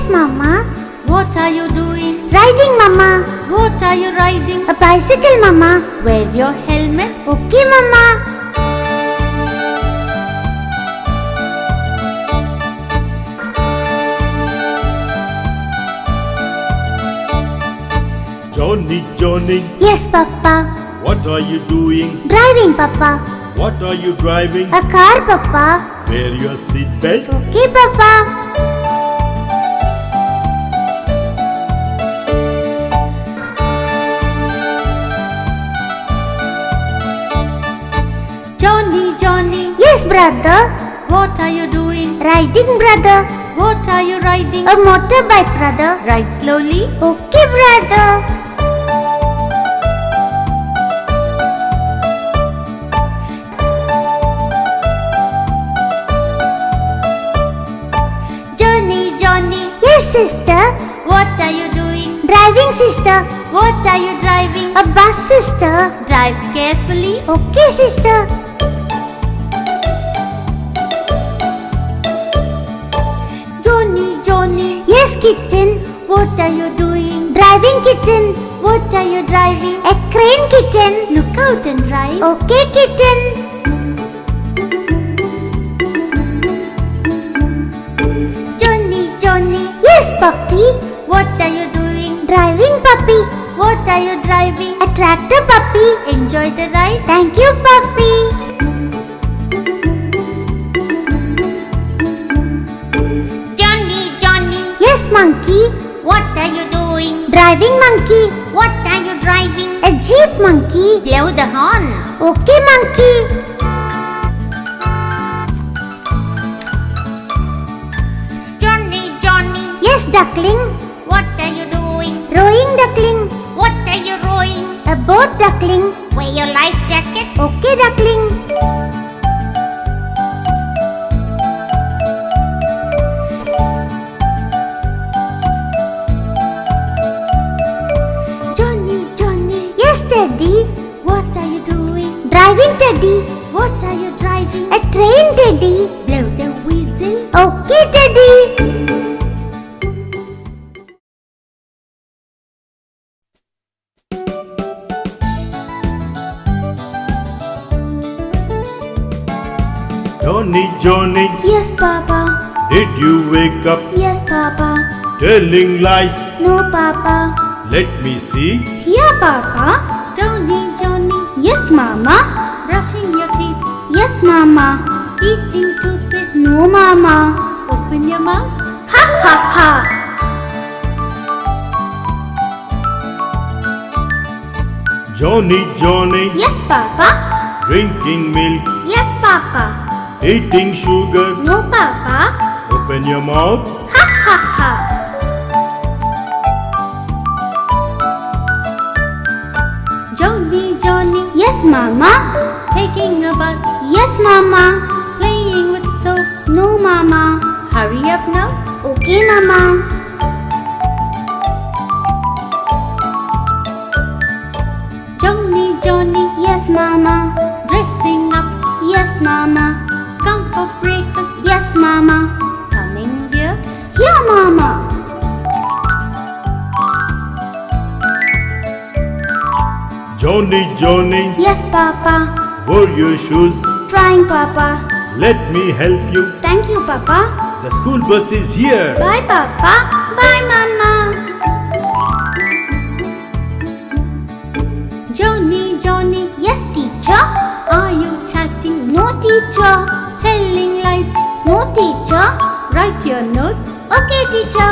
Yes, Mama. What are you doing? Riding, Mama. What are you riding? A bicycle, Mama. Wear your helmet. Okay, Mama. Johnny, Johnny, Yes, Papa. what are you doing? Driving, Papa. What are you driving? A car, Papa. Wear your seatbelt. Okay, Papa. Johnny, Johnny, Yes, brother. what are you doing? Riding, brother. What are you riding? A motorbike, brother. Ride slowly. Okay, brother. Johnny, Johnny, Yes, sister. what are you doing? Driving, sister. What are you driving? A bus, sister. Drive carefully. Okay, sister. Johnny, Johnny, Yes, kitten. what are you doing? Driving, kitten. What are you driving? A crane, kitten. Look out and drive. Okay, kitten. Johnny, Johnny, Yes, puppy. what are you doing? Driving, puppy. What are you driving? A tractor, puppy. Enjoy the ride. Thank you, puppy. Johnny, Johnny, Yes, monkey. what are you doing? Driving, monkey. What are you driving? A jeep, monkey. Blow the horn. Okay, monkey. Johnny, Johnny, Yes, duckling. what are you doing? Rowing, duckling. What are you rowing? A boat, duckling. Wear your life jacket. Okay, duckling. Johnny, Johnny, Yes, Teddy. what are you doing? Driving, Teddy. What are you driving? A train, Teddy. Blow the whistle. Okay, Teddy. Johnny, Johnny, Yes, Papa. did you wake up Yes, Papa. telling lies? No, Papa. Let me see. Here, Papa. Johnny, Johnny, Yes, Mama. brushing your teeth. Yes, Mama. Eating toothpaste. No, Mama. Open your mouth. Ha ha ha. Johnny, Johnny, Yes, Papa. drinking milk, Yes, Papa. eating sugar. No, Papa. Open your mouth. Ha ha ha. Johnny, Johnny, Yes, Mama. taking a bath. Yes, Mama. Playing with soap. No, Mama. Hurry up now. Okay, Mama. Johnny, Johnny, Yes, Mama. dressing up. Yes, Mama. Come for breakfast. Yes, Mama. Coming dear. Here, Mama. Johnny, Johnny, Yes, Papa. wear your shoes. Trying, Papa. Let me help you. Thank you, Papa. The school bus is here. Bye, Papa. Bye, Mama. Johnny, Johnny, Yes, teacher. are you chatting? No, teacher. Telling lies. No, teacher. Write your notes. Okay, teacher.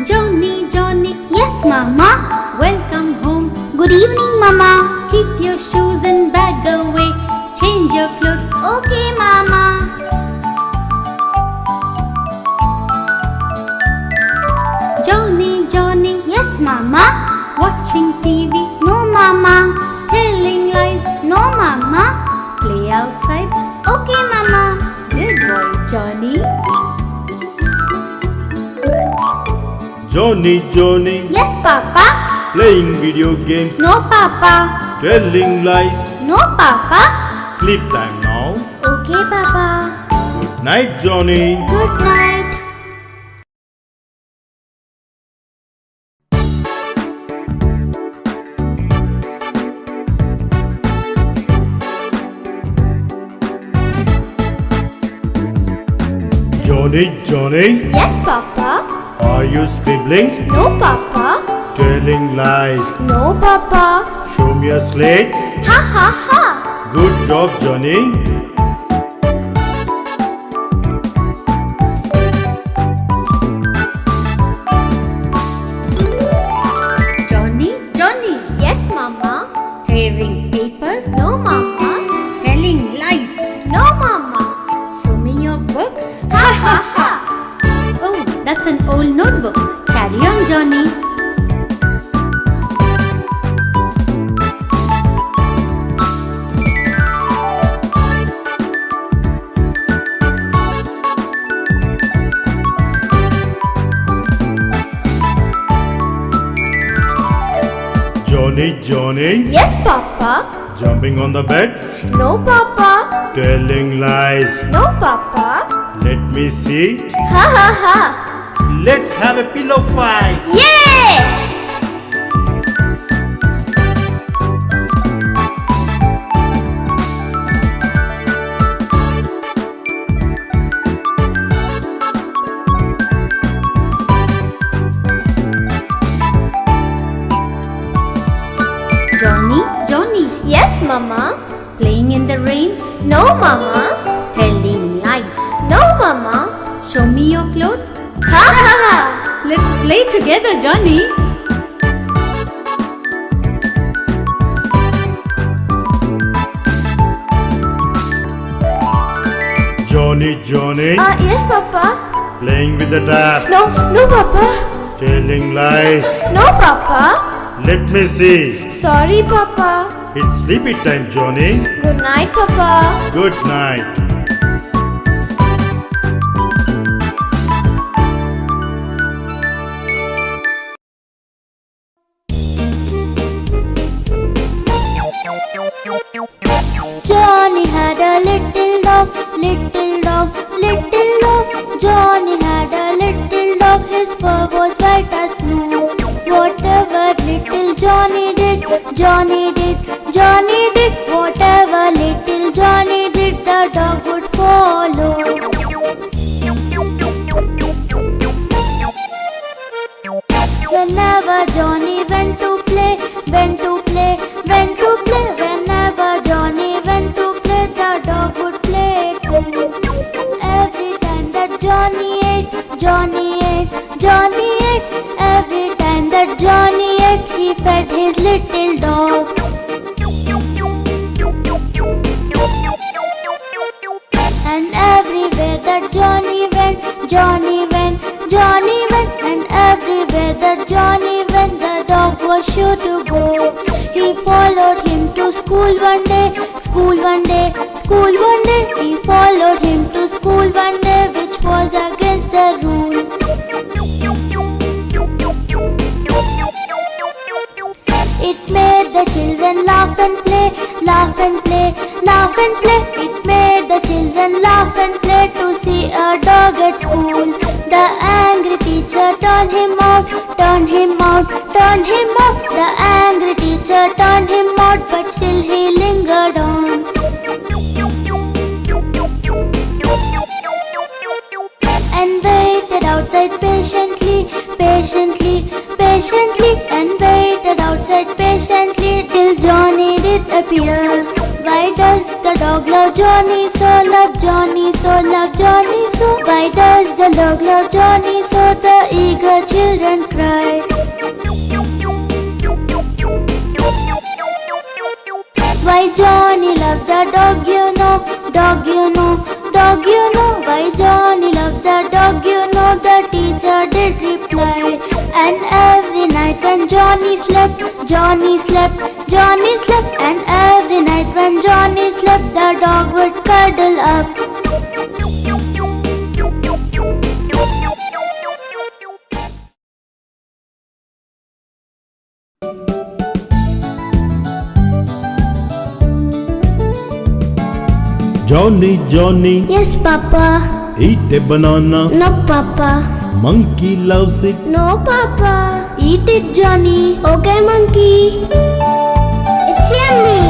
Johnny, Johnny, Yes, Mama. welcome home. Good evening, Mama. Keep your shoes and bag away. Change your clothes. Okay, Mama. Johnny, Johnny, Yes, Mama. watching TV. No, Mama. Telling lies. No, Mama. Play outside. Okay, Mama. Good boy, Johnny. Johnny, Johnny, Yes, Papa. playing video games, No, Papa. telling lies. No, Papa. Sleep time now. Okay. Okay, Papa. Night, Johnny. Good night. Johnny, Yes, Papa. are you scribbling? No, Papa. Telling lies. No, Papa. Show me a slate. Ha ha ha. Good job, Johnny. Johnny, Yes, Mama. tearing papers, No, Mama. telling lies. No, Mama. Show me your book. Ha ha ha. Oh, that's an old notebook. Carry on, Johnny. Johnny, Yes, Papa. jumping on the bed. No, Papa. Telling lies. No, Papa. Let me see. Ha ha ha. Let's have a pillow fight. Yeah! Johnny, Yes, Mama. playing in the rain, No, Mama. telling lies. No, Mama. Show me your clothes. Ha ha ha. Let's play together, Johnny. Johnny, Yes, Papa. playing with the tap. No, no, Papa. Telling lies. No, Papa. Let me see. Sorry, Papa. It's sleepy time, Johnny. Good night, Papa. Good night. Johnny had a little dog, little dog, little dog. Johnny had a little dog, his fur was white as snow. Whatever little Johnny did, Johnny did, Johnny did. Whatever little Johnny did, the dog would follow. Whenever Johnny went to play, went to play, went to play. Whenever Johnny went to play, the dog would play too. Every time that Johnny ate, Johnny ate, Johnny ate. Every time that Johnny ate, he fed his little dog. And everywhere that Johnny went, Johnny went, Johnny went. And everywhere that Johnny went, the dog was sure to go. He followed him to school one day, school one day, school one day. He followed him to school one day, which was against the rule. It made the children laugh and play, laugh and play, laugh and play. It made the children laugh and play to see a dog at school. The angry teacher turned him out, turned him out, turned him out. The angry teacher turned him out, but still he lingered on. And waited outside patiently, patiently, patiently. And waited outside patiently till Johnny did appear. Why does the dog love Johnny so, love Johnny so, love Johnny so? Why does the dog love Johnny so? The eager children cried. Why Johnny loved the dog, you know, dog, you know, dog, you know. Why Johnny loved the dog, you know, the teacher did reply. And every night when Johnny slept, Johnny slept, Johnny slept. And every night when Johnny slept, the dog would cuddle up. Johnny, Johnny, Yes, Papa. eat a banana. No, Papa. Monkey loves it. No, Papa. Eat it, Johnny. Okay, monkey. It's yummy.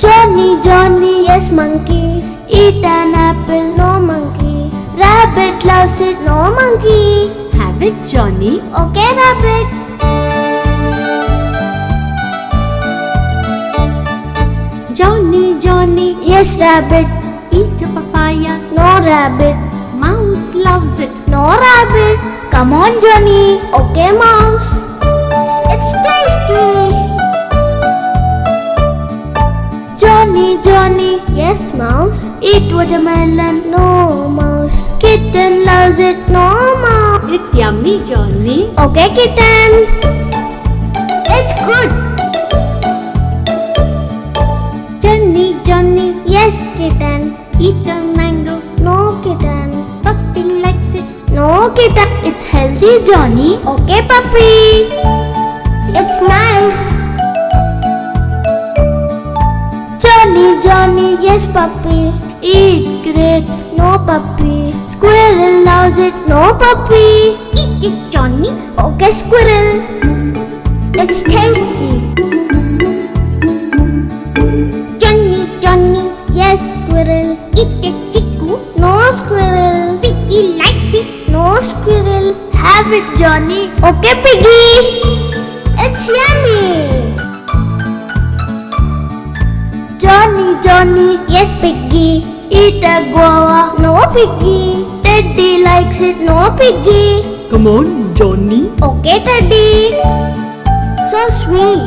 Johnny, Johnny. Yes, monkey. Eat an apple. No, monkey. Rabbit loves it. No, monkey. Have it, Johnny. Okay, rabbit. Johnny, Johnny, Yes, rabbit. eat a papaya. No, rabbit. Mouse loves it. No, rabbit. Come on, Johnny. Okay, mouse. It's tasty. Johnny, Johnny. Yes, mouse. Eat watermelon. No, mouse. Kitten loves it. No, mouse. It's yummy, Johnny. Okay, kitten. It's good. Johnny, Johnny, Yes, kitten. eat a mango. No, kitten. Puppy likes it. No, kitten. It's healthy, Johnny. Okay, puppy. It's nice. Johnny, Johnny. Yes, puppy. Eat grapes. No, puppy. Squirrel loves it. No, puppy. Eat it, Johnny. Okay, squirrel. It's tasty. Johnny, Johnny, Yes, squirrel. eat a chiku. No, squirrel. Piggy likes it. No, squirrel. Have it, Johnny. Okay, piggy. It's yummy. Johnny, Johnny. Yes, piggy. Eat a guava. No, piggy. Teddy likes it. No, piggy. Come on, Johnny. Okay, Teddy. So sweet.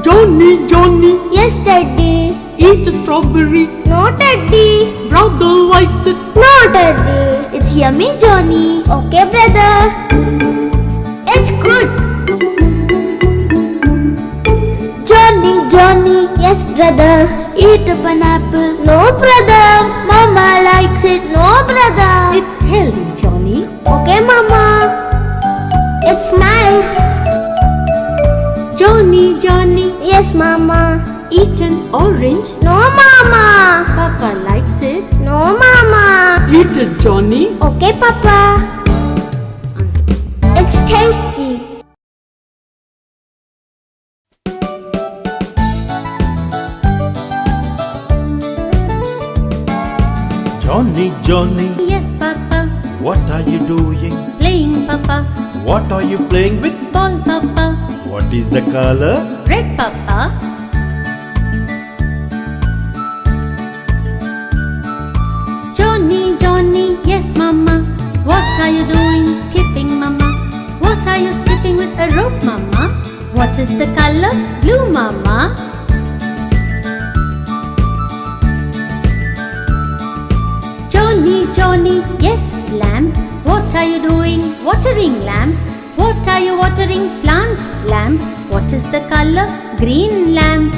Johnny, Johnny, Yes, Teddy. eat a strawberry. No, Teddy. Brother likes it. No, Teddy. It's yummy, Johnny. Okay, brother. It's good. Johnny, Johnny. Yes, brother. Eat a pineapple. No, brother. Mama likes it. No, brother. It's healthy, Johnny. Okay, Mama. It's nice. Johnny, Johnny, Yes, Mama. eat an orange. No, Mama. Papa likes it. No, Mama. Eat it, Johnny. Okay, Papa. It's tasty. Johnny, Johnny, Yes, Papa. what are you doing? Playing, Papa. What are you playing with? Ball, Papa. What is the color? Red, Papa. Johnny, Johnny, yes, Mama. What are you doing? Skipping, Mama. What are you skipping with a rope, Mama? What is the color? Blue, Mama. Johnny, Johnny, yes, lamb. What are you doing? Watering, lamb. What are you watering? Plants, lamb. What is the color? Green, lamb.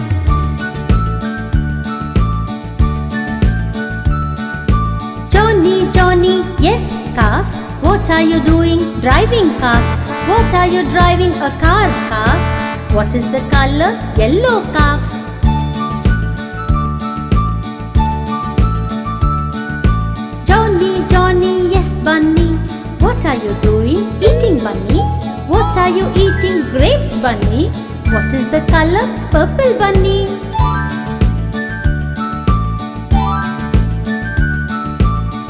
Johnny, Johnny, yes, calf. What are you doing? Driving, calf. What are you driving? A car, calf. What is the color? Yellow, calf. Johnny, Johnny, yes, bunny. What are you doing? Eating, bunny. What are you eating? Grapes, bunny. What is the color? Purple, bunny.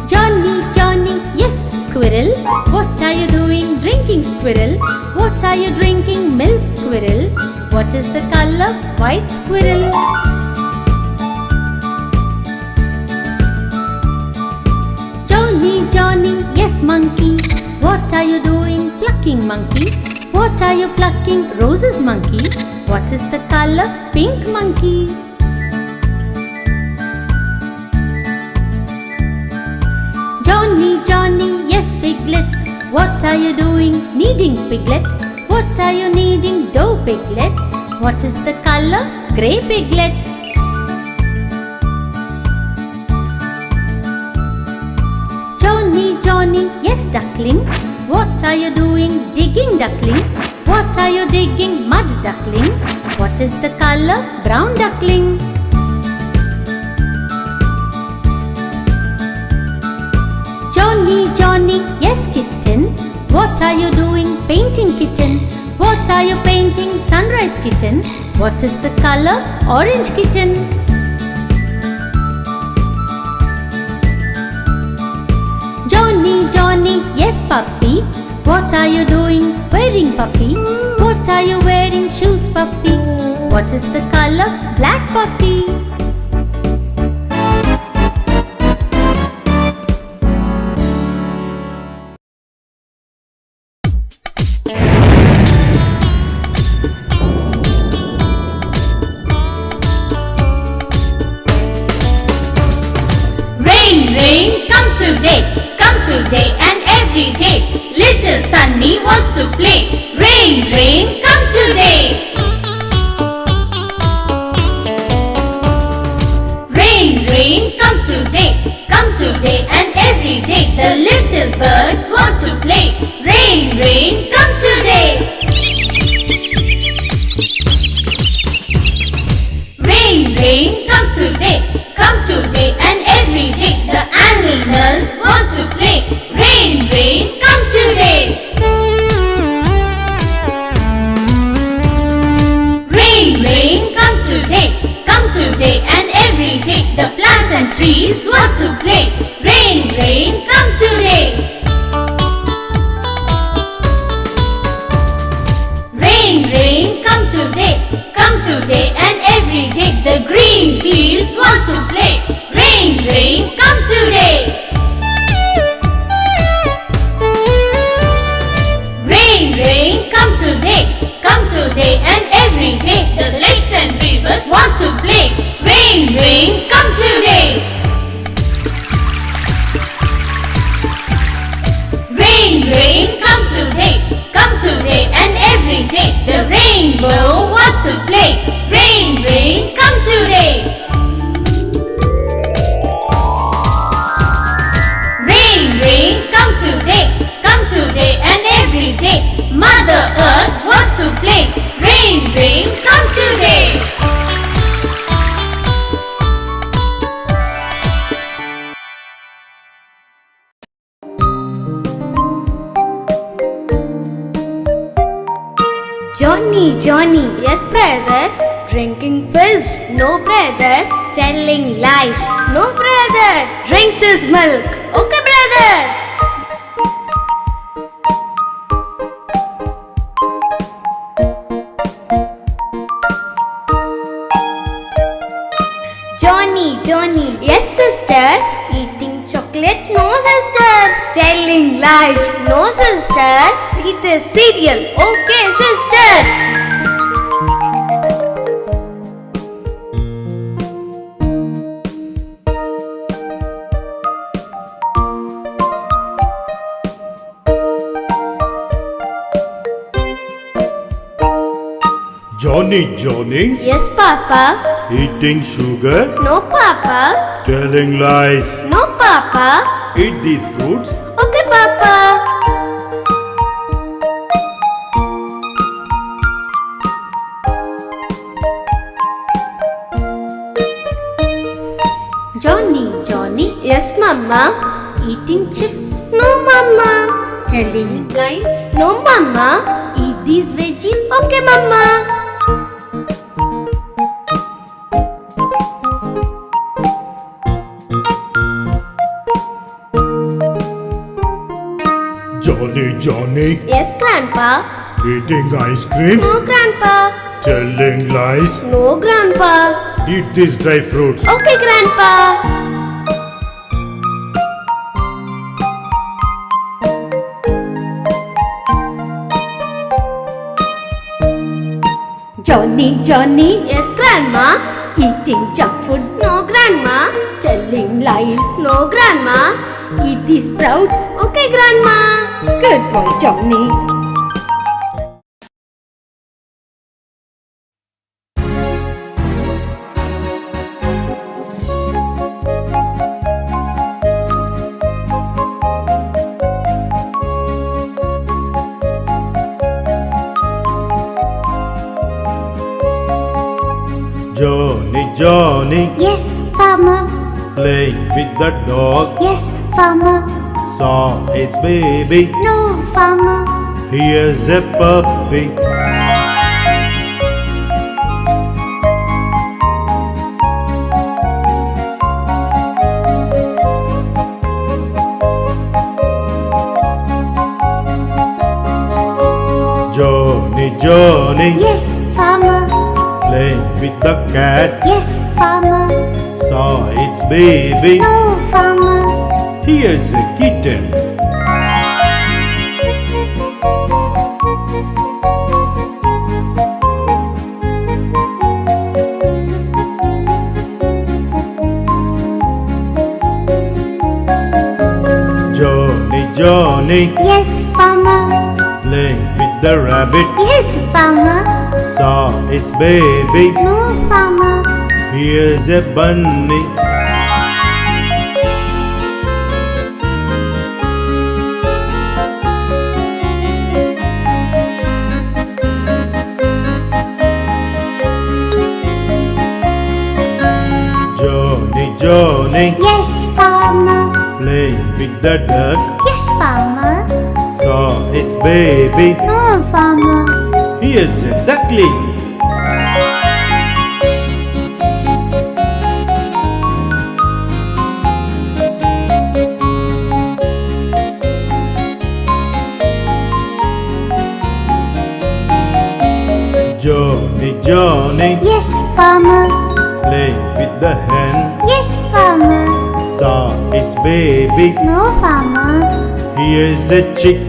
Johnny, Johnny, yes, squirrel. What are you doing? Drinking, squirrel. What are you drinking? Milk, squirrel. What is the color? White, squirrel. Johnny, Johnny, yes, monkey. What are you doing? Plucking, monkey. What are you plucking? Roses, monkey. What is the color? Pink, monkey. Johnny, Johnny, yes, piglet. What are you doing? Kneading, piglet. What are you kneading? Dough, piglet. What is the color? Grey, piglet. Johnny, Johnny, yes, duckling. What are you doing? Digging, duckling. What are you digging, mud duckling? What is the color, brown duckling? Johnny, Johnny, yes kitten. What are you doing, painting kitten? What are you painting, sunrise kitten? What is the color, orange kitten? Johnny, Johnny, yes puppy. What are you doing, wearing puppy? What are you wearing, shoes puppy? What is the color, black puppy? Rain, come today and every day. Little Sunny wants to play. Rain, come today. Rain, come today and every day. The little birds want to play. Rain, come today. Rain, come today and every day. The animals want to play. Rain, come today. Rain, come today and every day. The plants and trees want to play. Rain, come today. Rain, come today and every day. The green fields want to play. Rain, come today. Rain, come today and every day. The lakes and rivers want to play. Rain, come today. Rain, come today and every day. The rainbow wants to play. Rain, come today. Rain, come today and every day. Mother Earth wants to play. Rain, come today. Johnny, Yes, brother. drinking fizz, No, brother. telling lies. No, brother. Drink this milk. Okay, brother. Johnny, Yes, sister. eating chocolate, No, sister. telling lies. No, sister. Eat the cereal. Okay, sister. Johnny, Yes, Papa. eating sugar, No, Papa. telling lies. No, Papa. Eat these fruits. Okay, Papa. Johnny, Yes, Mama. eating chips, No, Mama. telling lies. No, Mama. Eat these veggies. Okay, Mama. Johnny, Yes, Grandpa. eating ice cream, No, Grandpa. telling lies. No, Grandpa. Eat these dry fruits. Okay, Grandpa. Johnny, Yes, Grandma. eating junk food, No, Grandma. telling lies. No, Grandma. Eat these sprouts. Okay, Grandma. Good boy, Johnny. Johnny, Yes, farmer. playing with the dog. Yes, farmer. Saw its baby, No, farmer. here's a puppy. Johnny, Johnny, Yes, farmer. playing with the cat. Yes, farmer. Saw its baby, No, farmer. here's a kitten. Johnny, Johnny, Yes, farmer. playing with the rabbit. Yes, farmer. Saw its baby, No, farmer. here's a bunny. Johnny, Johnny, Yes, farmer. playing with the duck. Yes, farmer. Saw its baby, No, farmer. here's a duckling. Johnny, Johnny, Yes, farmer. playing with the hen. Yes, farmer. Saw its baby, No, farmer. here's a chick.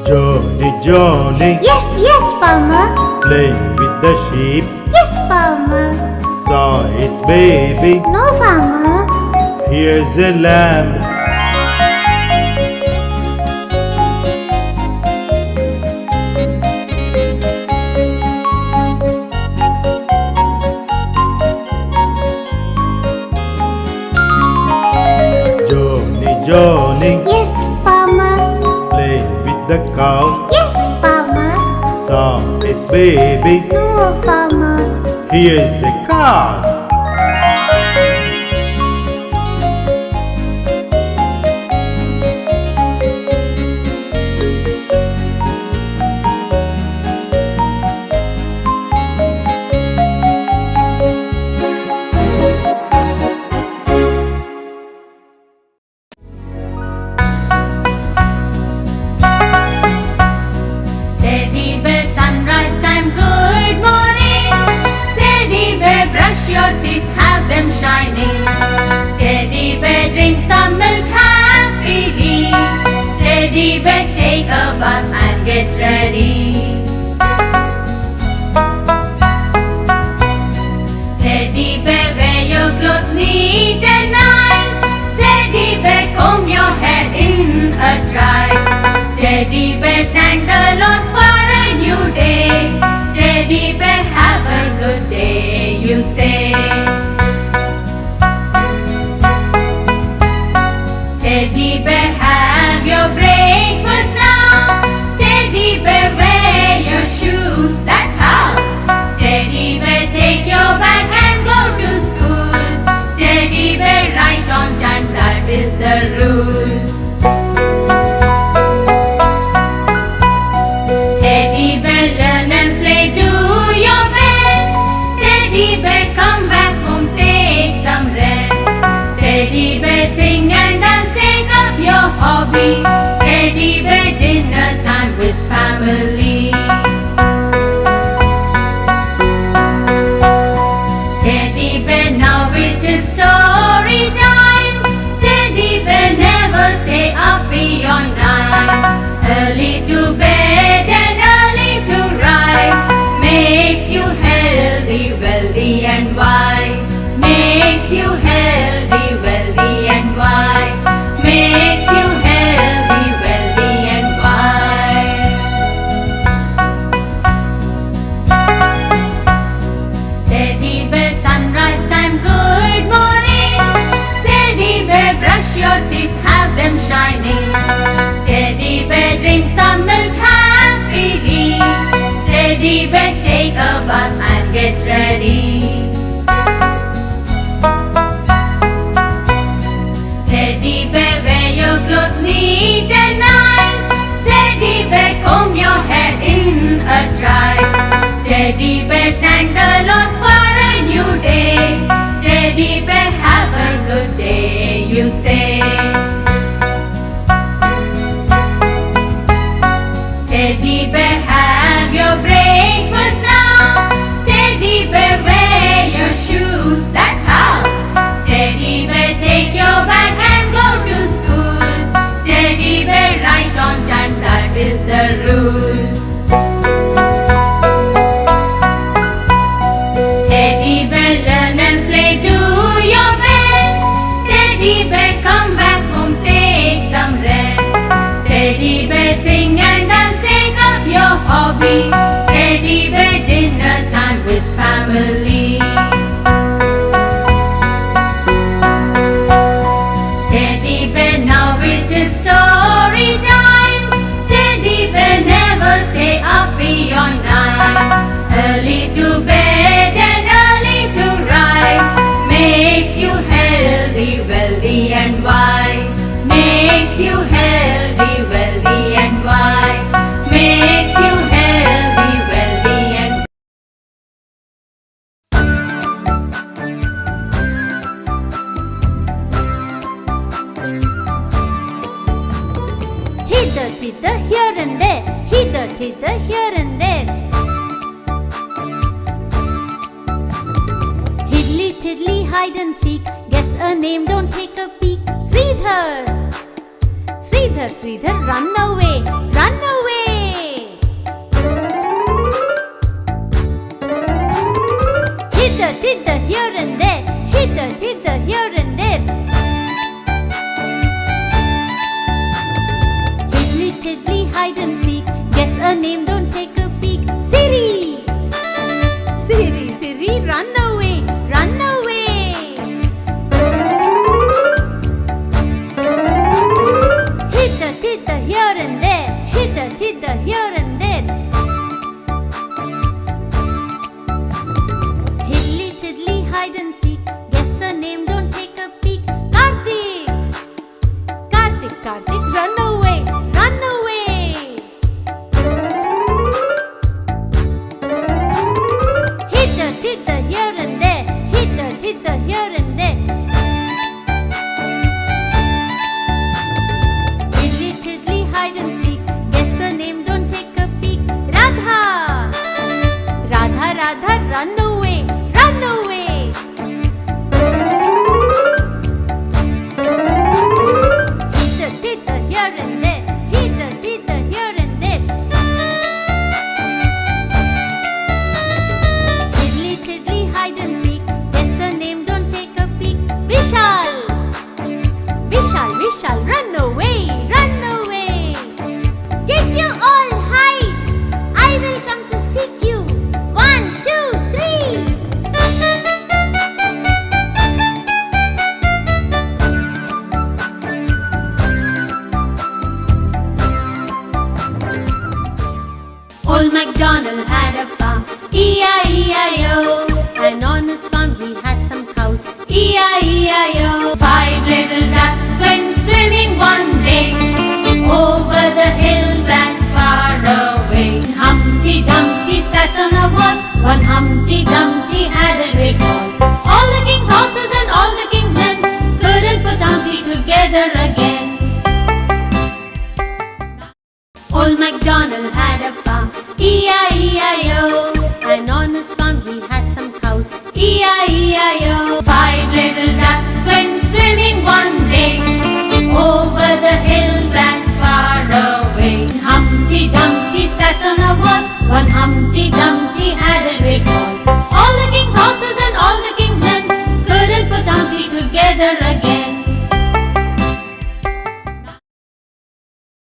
Johnny, Johnny, Yes, yes, farmer. playing with the sheep. Yes, farmer. Saw its baby, No, farmer. here's a lamb. Johnny, Johnny, Yes, farmer. playing with the cow. Yes, farmer. Saw its baby, No, farmer. here's a calf. Teddy bear, sunrise time, good morning. Teddy bear, brush your teeth, have them shining. Teddy bear, drink some milk happily. Teddy bear, take a bath and get ready. Teddy bear, wear your clothes neat and nice. Teddy bear, comb your hair in a trice. Teddy bear, thank the Lord for a new day. Teddy bear, have a good day, you say. Teddy bear, have your breakfast now. Teddy bear, wear your shoes, that's how. Teddy bear, take your bag and go to school. Teddy bear, right on time, that is the rule. Teddy bear, learn and play, do your best. Teddy bear, come back home, take some rest. Teddy bear, sing and dance, take up your hobby. Teddy bear, dinner time with family. Teddy bear, now it is story time. Teddy bear, never stay up get ready. Teddy bear, wear your clothes neat and nice. Teddy bear, comb your hair in a trice. Teddy bear, thank the Lord for a new day. Teddy bear, have a good day, you say. Teddy bear, have your breakfast now. Teddy bear, wear your shoes, that's how. Teddy bear, take your bag and go to school. Teddy bear, right on time, that is the rule. Teddy bear, learn and play, do your best. Teddy bear, come back home, take some rest. Teddy bear, sing and dance, take up your hobby. Teddy bear, dinner time with family. Teddy bear, now it is story time. Teddy bear, never stay up beyond 9. Early to bed and early to rise makes you healthy, wealthy and wise. Makes you healthy, wealthy and wise. Makes you healthy, wealthy and Hither, thither, here and there. Hither, thither, here and there. Hiddly, tiddly, hide and seek. Guess a name, don't take a peek. Sridhar. Sridhar, Sridhar, run away. Run away. Hither, thither, here and there. Hither, thither, here and there. Hiddly, tiddly, hide and seek. Guess a name, don't take a peek. Siri. Siri, Siri, run away. Run away. Hither, thither, here and there. Hither, thither, here and there. Hiddly, tiddly, hide and seek. Guess a name, don't take a peek. Karthik. Karthik, Karthik, run away. Run away. Hither, thither, here and there. Hither, thither, here and there. Hiddly, tiddly, hide and seek. Guess a name, don't take a peek. Radha. Radha, Radha, run away. Run away. Hither, thither, here and there. Hither, thither, here and there. Hiddly, tiddly, hide and seek. Guess a name, don't take a peek. Vishal. Vishal, Vishal, run away. Run away. Did you all hide? I will come to seek you. 1, 2, 3. Old MacDonald had a farm, E-I-E-I-O. And on his farm he had some cows. E-I-E-I-O. 5 little ducks went swimming one day over the hills and far away. Humpty Dumpty sat on a wall. One Humpty Dumpty had a great fall. All the king's horses and all the king's men couldn't put Humpty together again. Old MacDonald had a farm, E-I-E-I-O.